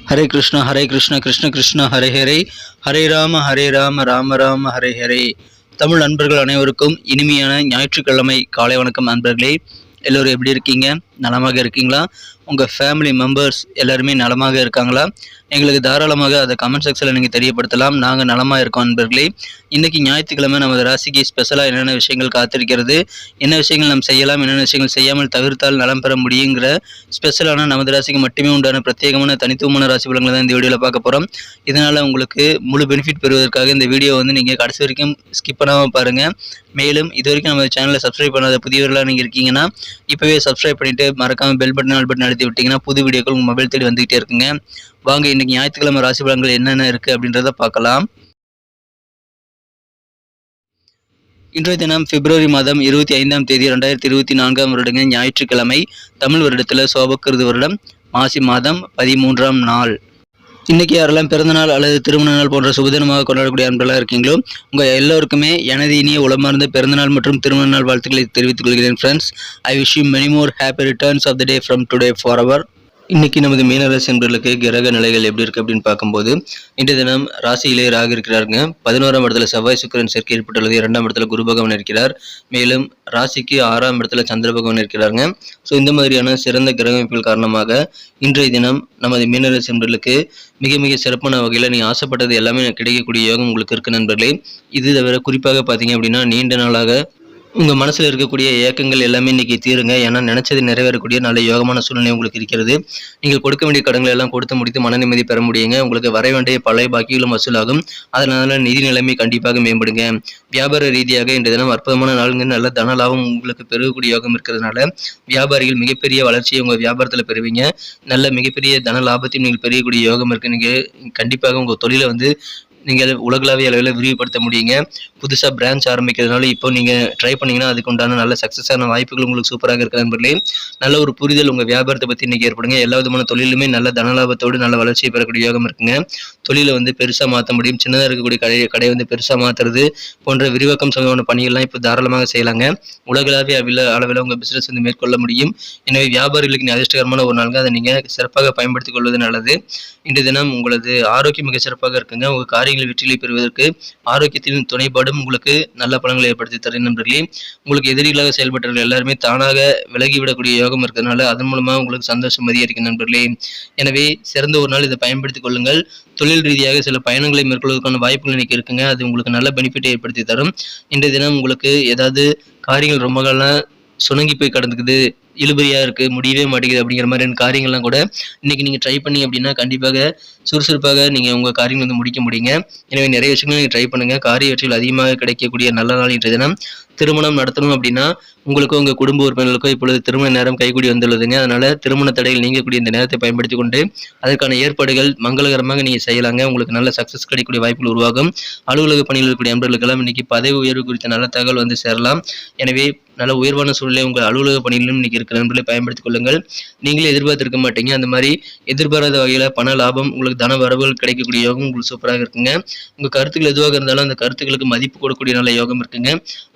ஹரே கிருஷ்ணா கிருஷ்ண கிருஷ்ண ஹரே ஹரே, ஹரே ராம ராம ராம ஹரே ஹரே. தமிழ் நண்பர்கள் அனைவருக்கும் இனிமையான ஞாயிற்றுக்கிழமை காலை வணக்கம் நண்பர்களே. எல்லோரும் எப்படி இருக்கீங்க? நலமாக இருக்கீங்களா? உங்கள் ஃபேமிலி மெம்பர்ஸ் எல்லாருமே நலமாக இருக்காங்களா? எங்களுக்கு தாராளமாக அதை கமெண்ட் செக்ஷனில் நீங்கள் தெரியப்படுத்தலாம். நாங்கள் நலமாக இருக்கோம் நண்பர்களே. இன்றைக்கி ஞாயிற்றுக்கிழமை நமது ராசிக்கு ஸ்பெஷலாக என்னென்ன விஷயங்கள் காத்திருக்கிறது, என்ன விஷயங்கள் நாம் செய்யலாம், என்னென்ன விஷயங்கள் செய்யாமல் தவிர்த்தால் நலம் பெற முடியுங்கிற ஸ்பெஷலான நமது ராசிக்கு மட்டுமே உண்டான பிரத்யேகமான தனித்துவமான ராசி பலன்களை தான் இந்த வீடியோவில் பார்க்க போகிறோம். இதனால் உங்களுக்கு முழு பெனிஃபிட் பெறுவதற்காக இந்த வீடியோ நீங்கள் கடைசி வரைக்கும் ஸ்கிப் பண்ணாமல் பாருங்கள். மேலும் இது வரைக்கும் நம்ம சேனலை சப்ஸ்கிரைப் பண்ணாத புதியவர்களாக நீங்கள் இருக்கீங்கன்னா இப்போவே சப்ஸ்கிரைப் பண்ணிவிட்டு மறக்காமல் பெல் பட்டன் ஆல் பட்டன் அழுத்தி விட்டிங்கன்னா புது வீடியோக்கள் உங்கள் மொபைல் தேடி வந்துகிட்டே இருக்குங்க. வாங்க இன்றைக்கி ஞாயிற்றுக்கிழமை ராசி பலன்கள் என்னென்ன இருக்குது அப்படின்றத பார்க்கலாம். இன்றைய தினம் பிப்ரவரி மாதம் 25ஆம் தேதி 2024ஆம் வருடங்க ஞாயிற்றுக்கிழமை. தமிழ் வருடத்தில் சோபக்கிருது வருடம் மாசி மாதம் 13ஆம் நாள். இன்றைக்கி யாரெல்லாம் பிறந்தநாள் அல்லது திருமண நாள் போன்ற சுபதினமாக கொண்டாடக்கூடிய அன்பர்களாக இருக்கீங்களோ உங்கள் எல்லோருக்குமே எனது இனிய உளமார்ந்த பிறந்தநாள் மற்றும் திருமண நாள் வாழ்த்துக்களை தெரிவித்துக் கொள்கிறேன் friends. I wish you many more happy returns of the day from today for our. இன்றைக்கி நமது மீனராசி என்பவர்களுக்கு கிரக நிலைகள் எப்படி இருக்குது அப்படின்னு பார்க்கும்போது, இன்றைய தினம் ராசியிலே ராகு இருக்கிறாருங்க. 11ஆம் இடத்துல செவ்வாய் சுக்கிரன் சேர்க்கை ஏற்பட்டுள்ளது. 2ஆம் இடத்துல குரு பகவான் இருக்கிறார். மேலும் ராசிக்கு 6ஆம் இடத்துல சந்திர பகவான் இருக்கிறாருங்க. ஸோ இந்த மாதிரியான சிறந்த கிரக அமைப்புகள் காரணமாக இன்றைய தினம் நமது மீனராசி என்பவர்களுக்கு மிக மிக சிறப்பான வகையில் நீங்கள் ஆசைப்பட்டது எல்லாமே கிடைக்கக்கூடிய யோகம் உங்களுக்கு இருக்குது நண்பர்களே. இது தவிர குறிப்பாக பார்த்தீங்க அப்படின்னா நீண்ட நாளாக உங்கள் மனசில் இருக்கக்கூடிய ஏக்கங்கள் எல்லாமே இன்றைக்கி தீருங்க. ஏன்னா நினச்சது நிறைவேறக்கூடிய நல்ல யோகமான சூழ்நிலை உங்களுக்கு இருக்கிறது. நீங்கள் கொடுக்க வேண்டிய கடன்களை எல்லாம் கொடுத்து முடித்து மன நிம்மதி பெற முடியுங்க. உங்களுக்கு வர வேண்டிய பழைய பாக்கிகளும் வசூலாகும். அதனால நிதி நிலைமை கண்டிப்பாக மேம்படுங்க. வியாபார ரீதியாக இன்றைய தினம் அற்புதமான நாளுங்க. நல்ல தன லாபம் உங்களுக்கு பெறக்கூடிய யோகம் இருக்கிறதுனால வியாபாரிகள் மிகப்பெரிய வளர்ச்சியை உங்கள் வியாபாரத்தில் பெறுவீங்க. நல்ல மிகப்பெரிய தன லாபத்தையும் நீங்கள் பெறக்கூடிய யோகம் இருக்குது. நீங்கள் கண்டிப்பாக உங்கள் தொழிலை நீங்கள் உலகளாவிய அளவில் விரிவுபடுத்த முடியுங்க. புதுசாக பிரான்ச் ஆரம்பிக்கிறதுனால இப்போ நீங்கள் ட்ரை பண்ணிங்கன்னா அதுக்கு உண்டான நல்ல சக்ஸஸான வாய்ப்புகள் உங்களுக்கு சூப்பராக இருக்கிற நண்பர்களே. நல்ல ஒரு புரிதல் உங்கள் வியாபாரத்தை பற்றி இன்றைக்கி ஏற்படுங்க. எல்லா விதமான தொழிலுமே நல்ல தனலாபத்தோடு நல்ல வளர்ச்சியை பெறக்கூடிய யோகம் இருக்குங்க. தொழிலை பெருசாக மாற்ற முடியும். சின்னதாக இருக்கக்கூடிய கடையை பெருசாக மாற்றுறது போன்ற விரிவாக்கம் சம்பந்தமான பணிகள்லாம் இப்போ தாராளமாக செய்யலாங்க. உலகளாவிய அளவில் உங்கள் பிஸ்னஸ் மேற்கொள்ள முடியும். எனவே வியாபாரிகளுக்கு அதிர்ஷ்டகரமான ஒரு நாளுங்க. அதை நீங்கள் சிறப்பாக பயன்படுத்திக் கொள்வது நல்லது. இன்றைய தினம் உங்களது ஆரோக்கியம் மிக சிறப்பாக இருக்குங்க. உங்கள் காரியங்களில் வெற்றியை பெறுவதற்கு ஆரோக்கியத்தின் துணைப்பாடும் உங்களுக்கு நல்ல பலன்களை ஏற்படுத்தி தரும் நண்பர்களே. உங்களுக்கு எதிரிகளாக செயல்பட்டவர்கள் எல்லாருமே தானாக விலகிவிடக்கூடிய யோகம் இருக்கிறதுனால அதன் மூலமாக உங்களுக்கு சந்தோஷம் அதிகரிக்கும் நண்பர்களே. எனவே சிறந்த ஒரு நாள் இதை பயன்படுத்திக் கொள்ளுங்கள். தொழில் ரீதியாக சில பயணங்களை மேற்கொள்வதற்கான வாய்ப்புகள் இன்னைக்கு இருக்குங்க. அது உங்களுக்கு நல்ல பெனிஃபிட்டை ஏற்படுத்தி தரும். இன்றைய தினம் உங்களுக்கு ஏதாவது காரியங்கள் ரொம்ப காலம் சுணங்கி போய் கடந்துக்குது, இழுபறியாக இருக்குது, முடியவே மாட்டேங்குது அப்படிங்கிற மாதிரியான காரியங்கள்லாம் கூட இன்றைக்கி நீங்கள் ட்ரை பண்ணி அப்படின்னா கண்டிப்பாக சுறுசுறுப்பாக நீங்கள் உங்கள் காரியங்கள் முடிக்க முடியுங்க. எனவே நிறைய விஷயங்கள் நீங்கள் ட்ரை பண்ணுங்கள். காரிய வெற்றிகள் அதிகமாக கிடைக்கக்கூடிய நல்ல நாள் இன்றைய தினம். திருமணம் நடத்தணும் அப்படின்னா உங்களுக்கும் உங்கள் குடும்ப உறுப்பினர்களுக்கும் இப்பொழுது திருமண நேரம் கைகூடி வந்துள்ளதுங்க. அதனால் திருமண தடைகள் நீங்கக்கூடிய இந்த நேரத்தை பயன்படுத்தி கொண்டு அதற்கான ஏற்பாடுகள் மங்களகரமாக நீங்கள் செய்யலாங்க. உங்களுக்கு நல்ல சக்ஸஸ் கிடைக்கக்கூடிய வாய்ப்புகள் உருவாகும். அலுவலக பணியில் இருக்கக்கூடிய நண்பர்களுக்கெல்லாம் இன்றைக்கி பதவி உயர்வு குறித்த நல்ல தகவல் சேரலாம். எனவே நல்ல உயர்வான சூழ்நிலை உங்கள் அலுவலக பணியிலும் இன்றைக்கி இருக்கிற நண்பர்களை பயன்படுத்திக் கொள்ளுங்கள். நீங்களே எதிர்பார்த்திருக்க மாட்டீங்க. அந்த மாதிரி எதிர்பாராத வகையில் பண லாபம் உங்களுக்கு தன வரவுகள் கிடைக்கக்கூடிய யோகம் உங்களுக்கு சூப்பராக இருக்குங்க. உங்கள் கருத்துக்கள் எதுவாக இருந்தாலும் அந்த கருத்துக்களுக்கு மதிப்பு கொடுக்கக்கூடிய நல்ல யோகம் இருக்குங்க.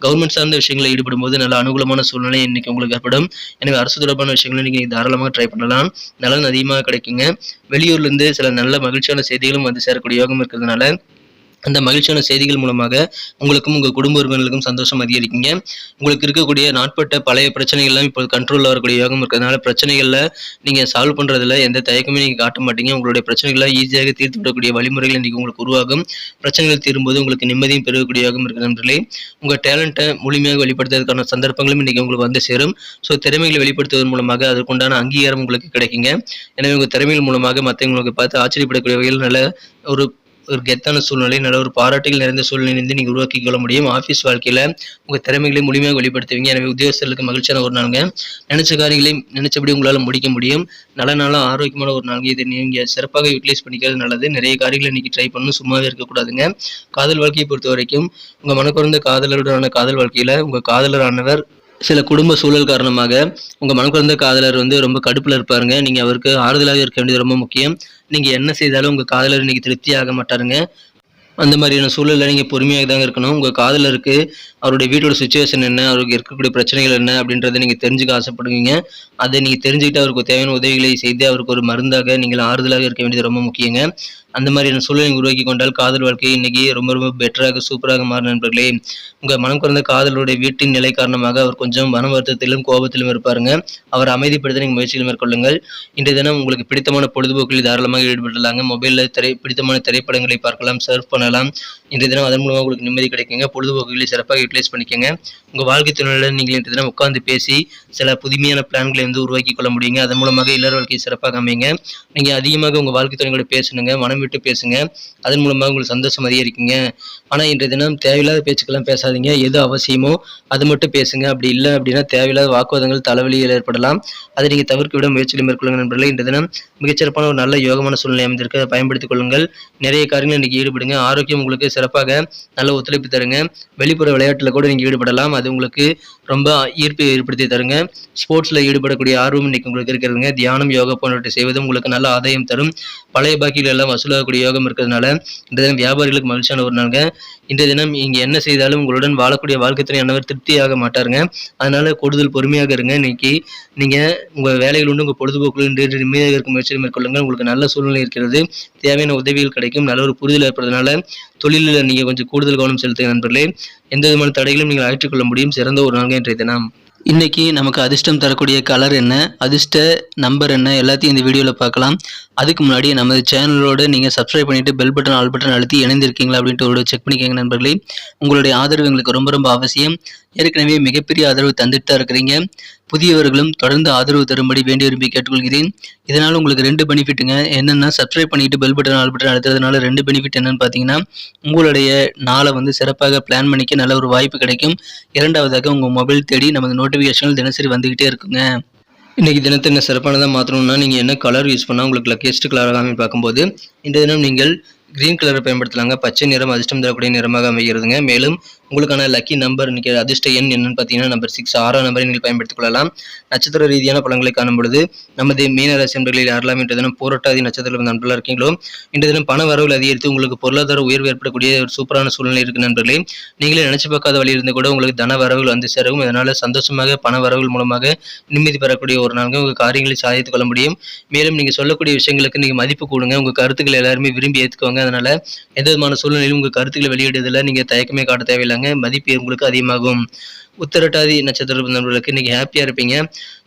கவர்மெண்ட் சார்ந்த விஷயங்களை ஈடுபடும் போது நல்ல அனுகூலமான சூழ்நிலை இன்னைக்கு உங்களுக்கு ஏற்படும். எனவே அரசு தொடர்பான விஷயங்களை நீங்கள் தாராளமாக ட்ரை பண்ணலாம். நலன் அதிகமாக கிடைக்குங்க. வெளியூர்லேருந்து சில நல்ல மகிழ்ச்சியான செய்திகளும் சேரக்கூடிய யோகம் இருக்கிறதுனால அந்த மகிழ்ச்சியான செய்திகள் மூலமாக உங்களுக்கும் உங்கள் குடும்ப உறுப்பினர்களுக்கும் சந்தோஷம் அதிகரிக்குங்க. உங்களுக்கு இருக்கக்கூடிய நாட்பட்ட பழைய பிரச்சனைகள்லாம் இப்போ கண்ட்ரோலில் வரக்கூடிய யோகம் இருக்கிறதுனால பிரச்சனைகளில் நீங்கள் சால்வ் பண்ணுறதுல எந்த தயக்கமே நீங்கள் காட்ட மாட்டீங்க. உங்களுடைய பிரச்சனைகளை ஈஸியாக தீர்த்து விடக்கூடிய வழிமுறைகள் இன்றைக்கி உங்களுக்கு உருவாகும். பிரச்சனைகள் தீரும்போது உங்களுக்கு நிம்மதியும் பெறக்கூடிய யோகம் இருக்கிற நண்பர்களே. உங்கள் டேலண்ட்டை முழுமையாக வெளிப்படுத்துவதற்கான சந்தர்ப்பங்களும் இன்றைக்கி உங்களுக்கு சேரும். ஸோ திறமைகளை வெளிப்படுத்துவதன் மூலமாக அதற்குண்டான அங்கீகாரம் உங்களுக்கு கிடைக்குங்க. எனவே உங்கள் திறமைகள் மூலமாக மற்றவங்களுக்கு பார்த்து ஆச்சரியப்படக்கூடிய வகையில் நல்ல ஒரு கெத்தான சூழ்நிலை, நல்ல ஒரு பாராட்டுகள் நிறைந்த சூழ்நிலை நீங்கள் உருவாக்கி கொள்ள முடியும். ஆஃபீஸ் வாழ்க்கையில் உங்கள் திறமைகளை முழுமையாக வெளிப்படுத்துவீங்க. எனவே உத்தியோகஸ்தர்களுக்கு மகிழ்ச்சியான ஒரு நாளுங்க. நினைச்ச காரியங்களை நினைச்சபடி உங்களால் முடிக்க முடியும். நல்ல நாளாக ஆரோக்கியமான ஒரு நாள். இதை நீங்கள் சிறப்பாக யூட்டிலைஸ் பண்ணிக்கிறது நல்லது. நிறைய காரியங்களை இன்றைக்கி ட்ரை பண்ணணும், சும்மாவே இருக்கக்கூடாதுங்க. காதல் வாழ்க்கையை பொறுத்த வரைக்கும் உங்கள் மனக்குறந்த காதலருடனான காதல் வாழ்க்கையில் உங்கள் காதலரானவர் சில குடும்ப சூழல் காரணமாக உங்கள் மனக்குறந்த காதலர் ரொம்ப கடுப்பில் இருப்பாருங்க. நீங்கள் அவருக்கு ஆறுதலாக இருக்க வேண்டியது ரொம்ப முக்கியம். நீங்கள் என்ன செய்தாலும் உங்கள் காதலர் இன்னைக்கு திருப்தி ஆக மாட்டாருங்க. அந்த மாதிரியான சூழலில் நீங்கள் பொறுமையாக தாங்க இருக்கணும். உங்கள் காதலருக்கு அவருடைய வீட்டோட சுச்சுவேஷன் என்ன, அவருக்கு இருக்கக்கூடிய பிரச்சனைகள் என்ன அப்படின்றத நீங்கள் தெரிஞ்சுக்க ஆசைப்படுவீங்க. அதை நீங்கள் தெரிஞ்சுக்கிட்டு அவருக்கு தேவையான உதவிகளை செய்து அவருக்கு ஒரு மருந்தாக நீங்கள் ஆறுதலாக இருக்க வேண்டியது ரொம்ப முக்கியங்க. அந்த மாதிரியான சூழலை உருவாக்கி கொண்டால் காதல் வாழ்க்கை இன்னைக்கு ரொம்ப ரொம்ப பெட்டராக சூப்பராக மாறும் நண்பர்களே. உங்கள் மனம் குறைந்த காதலுடைய வீட்டின் நிலை காரணமாக அவர் கொஞ்சம் மன வருத்தத்திலும் கோபத்திலும் இருப்பாருங்க. அவர் அமைதிப்படுத்த நீங்கள் முயற்சிகள் மேற்கொள்ளுங்கள். இன்றைய தினம் உங்களுக்கு பிடித்தமான பொழுதுபோக்கில் தாராளமாக ஈடுபடலாங்க. மொபைலில் பிடித்தமான திரைப்படங்களை பார்க்கலாம், சர்ஃப் பண்ணலாம். இன்றைய தினம் அதன் மூலமாக உங்களுக்கு நிம்மதி கிடைக்குங்க. பொழுதுபோக்குகளை சிறப்பாக யூட்டிலைஸ் பண்ணிக்கோங்க. உங்கள் வாழ்க்கை துணையுடன் நீங்கள் இன்றைய தினம் உட்கார்ந்து பேசி சில புதுமையான பிளான்களை உருவாக்கி கொள்ள முடியுங்க. அதன் மூலமாக இல்லற வாழ்க்கை சிறப்பாக அமைங்க. நீங்கள் அதிகமாக உங்கள் வாழ்க்கை துணையோட பேசணுங்க, மனம் விட்டு பேசுங்க. அதன் மூலமாக உங்களுக்கு சந்தோஷம் அதிகரிக்குங்க. ஆனால் இன்றைய தினம் தேவையில்லாத பேச்சுக்கெல்லாம் பேசாதீங்க. எது அவசியமோ அது மட்டும் பேசுங்க. அப்படி இல்லை அப்படின்னா தேவையில்லாத வாக்குவாதங்கள், தலைவலிகள் ஏற்படலாம். அதை நீங்கள் தவிர்க்க விட முயற்சிகளை மேற்கொள்ளுங்க நண்பர்களே. இன்றைய தினம் மிகச்சிறப்பான ஒரு நல்ல யோகமான சூழ்நிலை அமைந்திருக்க பயன்படுத்திக் கொள்ளுங்கள். நிறைய காரியங்கள் இன்றைக்கி ஈடுபடுங்க. ஆரோக்கியம் உங்களுக்கு சிறப்பாக நல்ல ஒத்துழைப்பு தருங்க. வெளிப்புற விளையாட்டில் கூட நீங்கள் ஈடுபடலாம். அது உங்களுக்கு ரொம்ப ஈர்ப்பை ஏற்படுத்தி தருங்க. ஸ்போர்ட்ஸில் ஈடுபடக்கூடிய ஆர்வம் இன்றைக்கி உங்களுக்கு இருக்கிறதுங்க. தியானம், யோகா போன்றவற்றை செய்வது உங்களுக்கு நல்ல ஆதாயம் தரும். பழைய பாக்கிகள் எல்லாம் வசூலாகக்கூடிய யோகம் இருக்கிறதுனால இன்றைய தினம் வியாபாரிகளுக்கு மகிழ்ச்சியான ஒரு நாளுங்க. இன்றைய தினம் இங்கே என்ன செய்தாலும் உங்களுடன் வாழக்கூடிய வாழ்க்கை துணை அன்னவர் திருப்தியாக மாட்டாருங்க. அதனால கூடுதல் பொறுமையாக இருங்க. இன்னைக்கு நீங்கள் உங்கள் வேலைகள் உண்டு, உங்கள் பொழுதுபோக்குகள் இன்று நிம்மதியாக இருக்க முயற்சியை மேற்கொள்ளுங்கள். உங்களுக்கு நல்ல சூழ்நிலை இருக்கிறது. தேவையான உதவிகள் கிடைக்கும். நல்ல ஒரு புரிதல் ஏற்படுறதுனால தொழிலில் நீங்கள் கொஞ்சம் கூடுதல் கவனம் செலுத்துங்க நண்பர்களே. எந்த விதமான தடைகளும் நீங்கள் அகற்றிக்கொள்ள முடியும். சிறந்த ஒரு நாள் இன்றைய தினம். இன்னைக்கு நமக்கு அதிர்ஷ்டம் தரக்கூடிய கலர் என்ன, அதிர்ஷ்ட நம்பர் என்ன, எல்லாத்தையும் இந்த வீடியோவில் பார்க்கலாம். அதுக்கு முன்னாடி நமது சேனலோட நீங்கள் சப்ஸ்கிரைப் பண்ணிவிட்டு பெல் பட்டன், ஆல் பட்டன் அழுத்தி இணைந்திருக்கீங்களா அப்படின்ட்டு ஒரு செக் பண்ணிக்கோங்க நண்பர்களே. உங்களுடைய ஆதரவு எங்களுக்கு ரொம்ப ரொம்ப அவசியம். ஏற்கனவே மிகப்பெரிய ஆதரவு தந்துட்டு தான் இருக்கிறீங்க. புதியவர்களும் தொடர்ந்து ஆதரவு தரும்படி வேண்டி விரும்பி கேட்டுக்கொள்கிறேன். இதனால் உங்களுக்கு 2 பெனிஃபிட்டுங்க. என்னென்னா, சப்ஸ்கிரைப் பண்ணிட்டு பெல் பட்டன், ஆல் பட்டன் அழுத்துறதுனால 2 பெனிஃபிட் என்னன்னு பார்த்தீங்கன்னா, உங்களுடைய நாளை சிறப்பாக பிளான் பண்ணிக்க நல்ல ஒரு வாய்ப்பு கிடைக்கும். இரண்டாவதாக உங்கள் மொபைல் தேடி நமது நோட்டிஃபிகேஷன்கள் தினசரி வந்துக்கிட்டே இருக்குங்க. இன்றைக்கி தினத்தை என்ன சிறப்பானதாக மாற்றணும்னா, நீங்கள் என்ன கலர் யூஸ் பண்ணால் உங்களுக்கு லக்கியஸ்ட் கலராக பார்க்கும்போது இன்றைய தினம் நீங்கள் கிரீன் கலரை பயன்படுத்தலாங்க. பச்சை நிறம் அதிர்ஷ்டம் தரக்கூடிய நிறமாக அமைகிறதுங்க. மேலும் உங்களுக்கான லக்கி நம்பர் இன்னைக்கு அதிர்ஷ்ட எண் என்னன்னு பார்த்தீங்கன்னா நம்பர் 6, 6ஆம் நம்பரை நீங்கள் பயன்படுத்திக் கொள்ளலாம். நட்சத்திர ரீதியான பலன்களை காணும் பொழுது நமது மீனராசி நண்பர்களில் யாரெல்லாம் இன்றைய தினம் போராட்டாதி நட்சத்திரம் நண்பர்களாக இருக்கீங்களோ இன்றைய தினம் பண வரவுகள் அதிகரித்து உங்களுக்கு பொருளாதார உயர்வு ஏற்படக்கூடிய ஒரு சூப்பரான சூழ்நிலை இருக்கு நண்பர்களே. நீங்களே நினைச்சு பார்க்காத வழி இருந்து கூட உங்களுக்கு தன வரவுகள் வந்து சேரும். இதனால சந்தோஷமாக பண வரவுகள் மூலமாக நிம்மதி பெறக்கூடிய ஒரு நாள் உங்கள் காரியங்களை சாதித்துக் கொள்ள முடியும். மேலும் நீங்கள் சொல்லக்கூடிய விஷயங்களுக்கு நீங்கள் மதிப்பு கொடுங்க. உங்கள் கருத்துக்களை எல்லாருமே விரும்பி ஏற்றுக்குவாங்க. அதனால எந்த விதமான சூழ்நிலையும் உங்கள் கருத்துக்களை வெளியிடுவதில் நீங்கள் தயக்கமே காட்ட தேவையில்லைங்க. மதிப்பு உங்களுக்கு அதிகமாகும். உத்திரட்டாதி நட்சத்திர நண்பர்களுக்கு இன்னைக்கு ஹாப்பியாக இருப்பீங்க.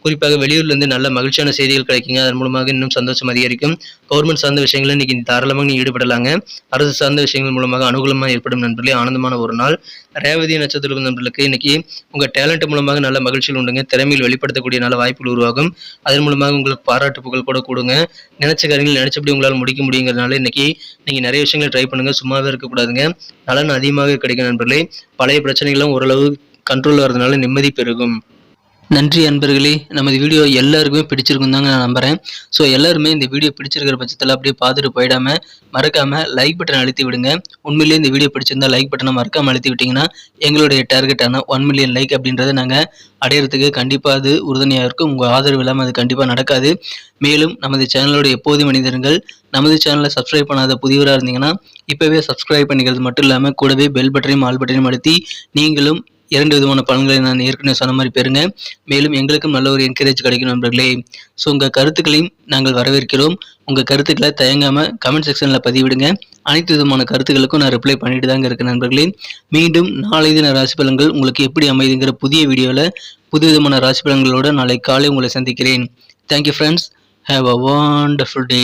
குறிப்பாக வெளியூர்லேருந்து நல்ல மகிழ்ச்சியான செய்திகள் கிடைக்குங்க. அதன் மூலமாக இன்னும் சந்தோஷம் அதிகரிக்கும். கவர்மெண்ட் சார்ந்த விஷயங்கள் இன்னைக்கு தாராளமாக நீங்கள் ஈடுபடலாங்க. அரசு சார்ந்த விஷயங்கள் மூலமாக அனுகூலமாக ஏற்படும் நண்பர்களே. ஆனந்தமான ஒரு நாள். ரேவதி நட்சத்திர நண்பர்களுக்கு இன்னைக்கு உங்கள் டேலண்ட் மூலமாக நல்ல மகிழ்ச்சிகள் உண்டுங்க. திறமையில் வெளிப்படுத்தக்கூடிய நல்ல வாய்ப்புகள் உருவாகும். அதன் மூலமாக உங்களுக்கு பாராட்டு புகழ் கூட கூடுங்க. நினைச்ச காரியங்கள் நினைச்சபடி உங்களால் முடிக்க முடியுங்கிறதுனால இன்னைக்கு நீங்கள் நிறைய விஷயங்கள் ட்ரை பண்ணுங்க. சும்மாவே இருக்கக்கூடாதுங்க. நலன் அதிகமாக கிடைக்கும் நண்பர்களே. பழைய பிரச்சனைகளும் ஓரளவு கண்ட்ரோல் வரதுனால நிம்மதி பெருகும். நன்றி அன்பர்களே. நமது வீடியோ எல்லாருக்குமே பிடிச்சிருக்கும் தாங்க நான் நம்புகிறேன். ஸோ எல்லாருமே இந்த வீடியோ பிடிச்சிருக்கிற பட்சத்தில் அப்படியே பார்த்துட்டு போயிடாமல் மறக்காமல் லைக் பட்டன் அழுத்தி விடுங்க. உண்மையிலேயே இந்த வீடியோ பிடிச்சிருந்தா லைக் பட்டனை மறக்காமல் அழுத்தி விட்டிங்கன்னா எங்களுடைய டார்கெட்டான 1 மில்லியன் லைக் அப்படின்றத நாங்கள் அடையிறதுக்கு கண்டிப்பாக அது உறுதுணையாக இருக்கும். உங்கள் ஆதரவு இல்லாமல் அது கண்டிப்பாக நடக்காது. மேலும் நமது சேனலோட எப்போது மனிதர்கள் நமது சேனலை சப்ஸ்கிரைப் பண்ணாத புதியவராக இருந்தீங்கன்னா இப்போவே சப்ஸ்கிரைப் பண்ணிக்கிறது மட்டும் இல்லாமல் கூடவே பெல் பட்டனையும் ஆல் பட்டனையும் அழுத்தி நீங்களும் 2 விதமான பலன்களை நான் ஏற்கனவே சொன்ன மாதிரி பெறுங்க. மேலும் எங்களுக்கும் நல்ல ஒரு என்கரேஜ் கிடைக்கும் நண்பர்களே. ஸோ உங்கள் கருத்துக்களையும் நாங்கள் வரவேற்கிறோம். உங்கள் கருத்துக்களை தயங்காமல் கமெண்ட் செக்ஷனில் பதிவிடுங்க. அனைத்து விதமான கருத்துக்களுக்கும் நான் ரிப்ளை பண்ணிட்டு தாங்க இருக்கேன் நண்பர்களே. மீண்டும் நாளை தின ராசி பலன்கள் உங்களுக்கு எப்படி அமைதுங்கிற புதிய வீடியோவில் புது விதமான ராசி பலன்களோடு நாளை காலை உங்களை சந்திக்கிறேன். Thank you friends. Have a wonderful day.